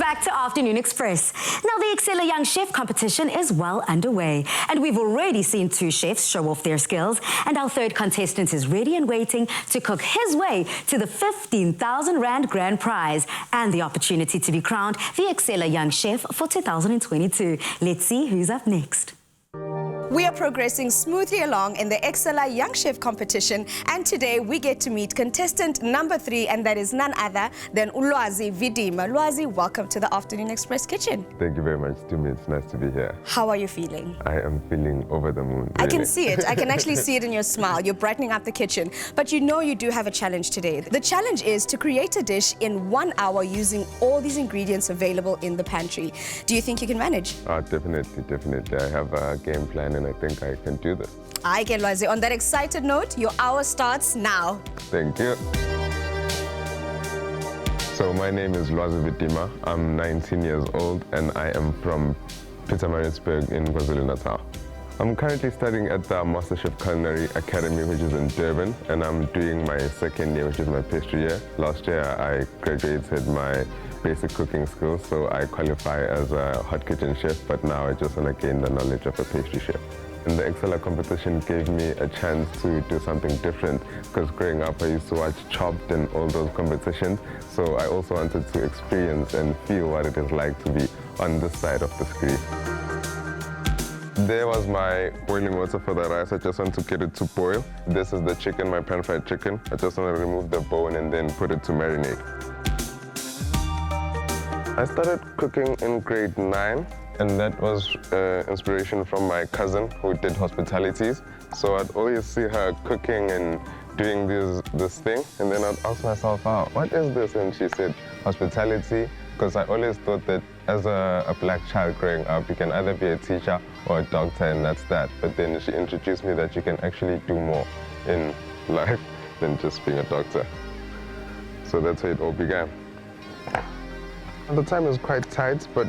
back to Afternoon Express. Now, the EXCELLA Young Chef competition is well underway, and we've already seen 2 chefs show off their skills, and our 3rd contestant is ready and waiting to cook his way to the 15,000 Rand grand prize and the opportunity to be crowned the EXCELLA Young Chef for 2022. Let's see who's up next. We are progressing smoothly along in the EXCELLA Young Chef competition, and today we get to meet contestant number 3, and that is none other than Lwazi Vidima. Lwazi, welcome to the Afternoon Express kitchen. Thank you very much, Tumi. It's nice to be here. How are you feeling? I am feeling over the moon. Really. I can see it. I can actually see it in your smile. You're brightening up the kitchen. But you know you do have a challenge today. The challenge is to create a dish in 1 hour using all these ingredients available in the pantry. Do you think you can manage? Definitely. I have a game plan and I think I can do this. I get Lwazi. On that excited note, your hour starts now. Thank you. So my name is Lwazi Vidima. I'm 19 years old and I am from Pietermaritzburg in KwaZulu-Natal. I'm currently studying at the MasterChef Culinary Academy, which is in Durban, and I'm doing my 2nd year, which is my pastry year. Last year I graduated my basic cooking skills, so I qualify as a hot kitchen chef, but now I just want to gain the knowledge of a pastry chef. And the EXCELLA competition gave me a chance to do something different, because growing up I used to watch Chopped and all those competitions, so I also wanted to experience and feel what it is like to be on this side of the screen. There was my boiling water for the rice. I just want to get it to boil. This is the chicken, my pan-fried chicken. I just want to remove the bone and then put it to marinate. I started cooking in grade 9, and that was inspiration from my cousin who did hospitalities. So I'd always see her cooking and doing this thing, and then I'd ask myself, oh, what is this? And she said, hospitality, because I always thought that as a black child growing up, you can either be a teacher or a doctor, and that's that. But then she introduced me that you can actually do more in life than just being a doctor. So that's how it all began. The time is quite tight, but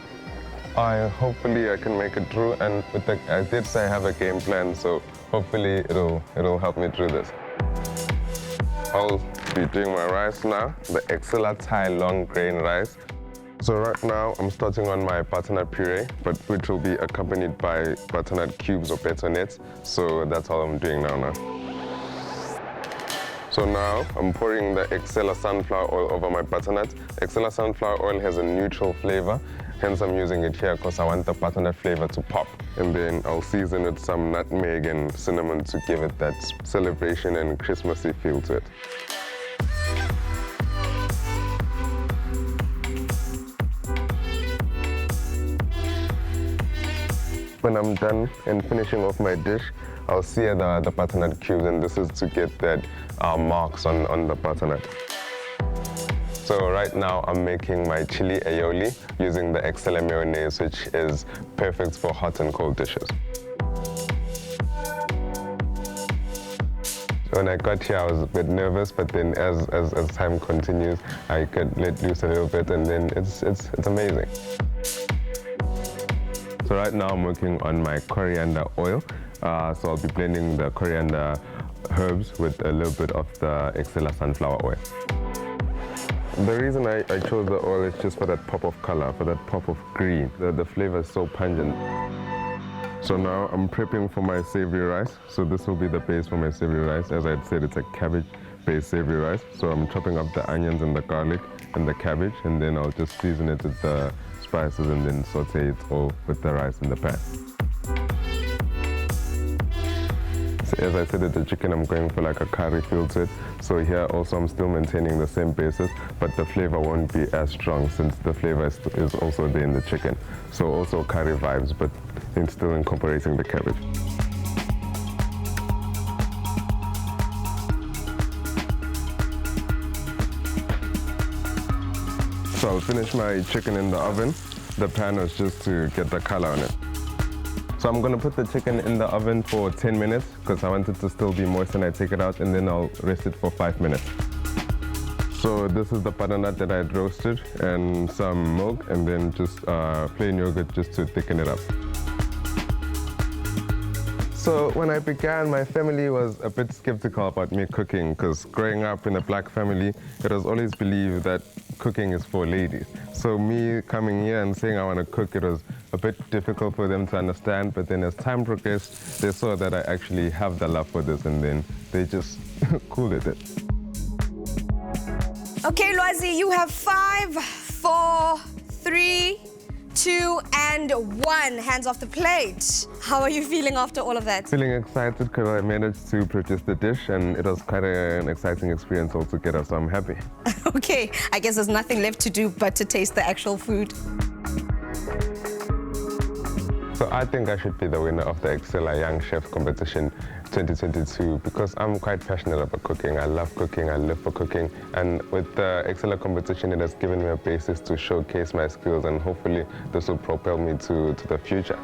hopefully I can make it through, and I did say I have a game plan, so hopefully it'll help me through this. I'll be doing my rice now, the EXCELLA Thai long grain rice. So right now I'm starting on my butternut puree, but which will be accompanied by butternut cubes or betonettes. So that's all I'm doing now. So now I'm pouring the EXCELLA sunflower oil over my butternut. EXCELLA sunflower oil has a neutral flavor, hence I'm using it here because I want the butternut flavor to pop. And then I'll season it with some nutmeg and cinnamon to give it that celebration and Christmassy feel to it. When I'm done and finishing off my dish, I'll sear the butternut cubes, and this is to get that marks on the butternut. So right now I'm making my chili aioli using the EXCELLA mayonnaise, which is perfect for hot and cold dishes. When I got here, I was a bit nervous, but then as time continues, I could let loose a little bit, and then it's amazing. So right now I'm working on my coriander oil. So I'll be blending the coriander herbs with a little bit of the EXCELLA sunflower oil. The reason I chose the oil is just for that pop of color, for that pop of green. The flavor is so pungent. So now I'm prepping for my savory rice. So this will be the base for my savory rice. As I said, it's a cabbage-based savory rice. So I'm chopping up the onions and the garlic and the cabbage, and then I'll just season it with the spices and then saute it all with the rice in the pan. So as I said, with the chicken, I'm going for like a curry feel to it. So here also I'm still maintaining the same basis, but the flavor won't be as strong since the flavor is also there in the chicken. So also curry vibes, but it's still incorporating the cabbage. So I'll finish my chicken in the oven. The pan was just to get the color on it. So I'm going to put the chicken in the oven for 10 minutes because I want it to still be moist, and I take it out and then I'll rest it for 5 minutes. So this is the butternut that I had roasted and some milk and then just plain yogurt just to thicken it up. So when I began, my family was a bit skeptical about me cooking because growing up in a black family, it was always believed that cooking is for ladies. So me coming here and saying I want to cook, it was a bit difficult for them to understand, but then as time progressed, they saw that I actually have the love for this, and then they just cool with it. Okay, Lwazi, you have 5, 4, 3, 2, and 1. Hands off the plate. How are you feeling after all of that? Feeling excited because I managed to produce the dish, and it was quite an exciting experience altogether, so I'm happy. Okay, I guess there's nothing left to do but to taste the actual food. So I think I should be the winner of the EXCELLA Young Chef Competition 2022 because I'm quite passionate about cooking. I love cooking, I live for cooking. And with the EXCELLA competition, it has given me a basis to showcase my skills, and hopefully this will propel me to the future.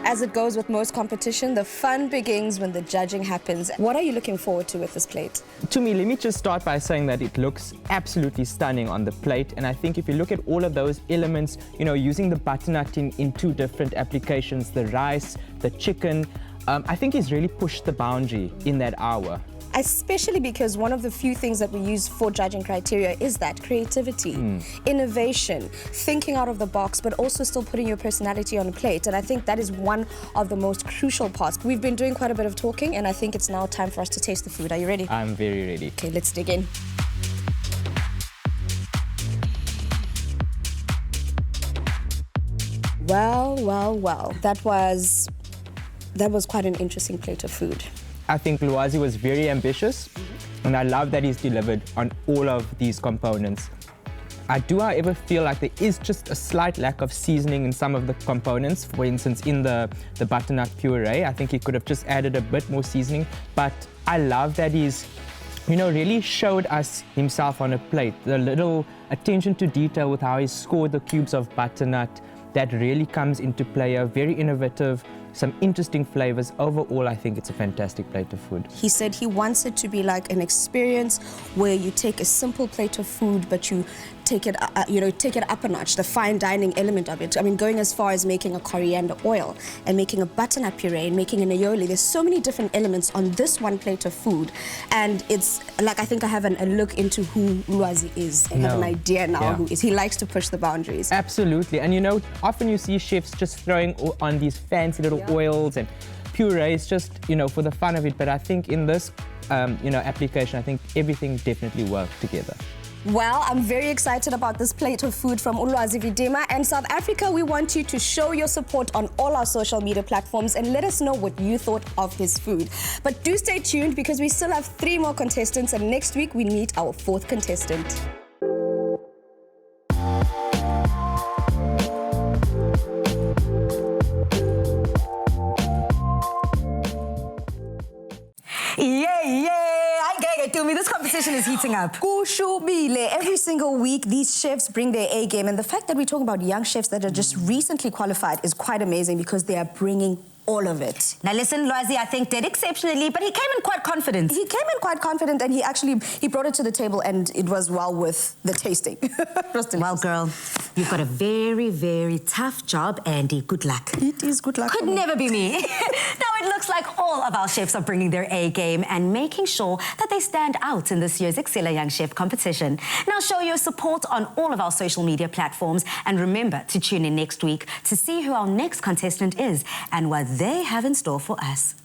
As it goes with most competition, the fun begins when the judging happens. What are you looking forward to with this plate? To me, let me just start by saying that it looks absolutely stunning on the plate. And I think if you look at all of those elements, you know, using the butternut in 2 different applications, the rice, the chicken, I think he's really pushed the boundary in that hour. Especially because one of the few things that we use for judging criteria is that creativity, innovation, thinking out of the box, but also still putting your personality on a plate. And I think that is one of the most crucial parts. We've been doing quite a bit of talking, and I think it's now time for us to taste the food. Are you ready? I'm very ready. Okay, let's dig in. Well, well, well. That was quite an interesting plate of food. I think Lwazi was very ambitious, and I love that he's delivered on all of these components. I do, however, feel like there is just a slight lack of seasoning in some of the components. For instance, in the butternut puree, I think he could have just added a bit more seasoning. But I love that he's, you know, really showed us himself on a plate. The little attention to detail with how he scored the cubes of butternut, that really comes into play. Very innovative, some interesting flavors. Overall, I think it's a fantastic plate of food. He said he wants it to be like an experience where you take a simple plate of food, but you take it, take it up a notch, the fine dining element of it. I mean, going as far as making a coriander oil and making a butternut puree and making an aioli. There's so many different elements on this one plate of food. And it's like, I think I have a look into who Lwazi is. I have an idea now who is. He likes to push the boundaries. Absolutely. And you know, often you see chefs just throwing on these fancy little oils and purees just, you know, for the fun of it. But I think in this, application, I think everything definitely worked together. Well, I'm very excited about this plate of food from Lwazi Vidima. And South Africa, we want you to show your support on all our social media platforms and let us know what you thought of his food. But do stay tuned because we still have 3 more contestants, and next week we meet our 4th contestant. This competition is heating up. Every single week, these chefs bring their A game. And the fact that we're talking about young chefs that are just recently qualified is quite amazing because they are bringing all of it. Now listen, Lwazi, I think did exceptionally, but he came in quite confident. He came in quite confident, and he brought it to the table, and it was well worth the tasting. Well, girl, you've got a very, very tough job, Andy. Good luck. It is good luck. Could never be me. Now it looks like all of our chefs are bringing their A game and making sure that they stand out in this year's EXCELLA Young Chef competition. Now show your support on all of our social media platforms, and remember to tune in next week to see who our next contestant is and what they have in store for us.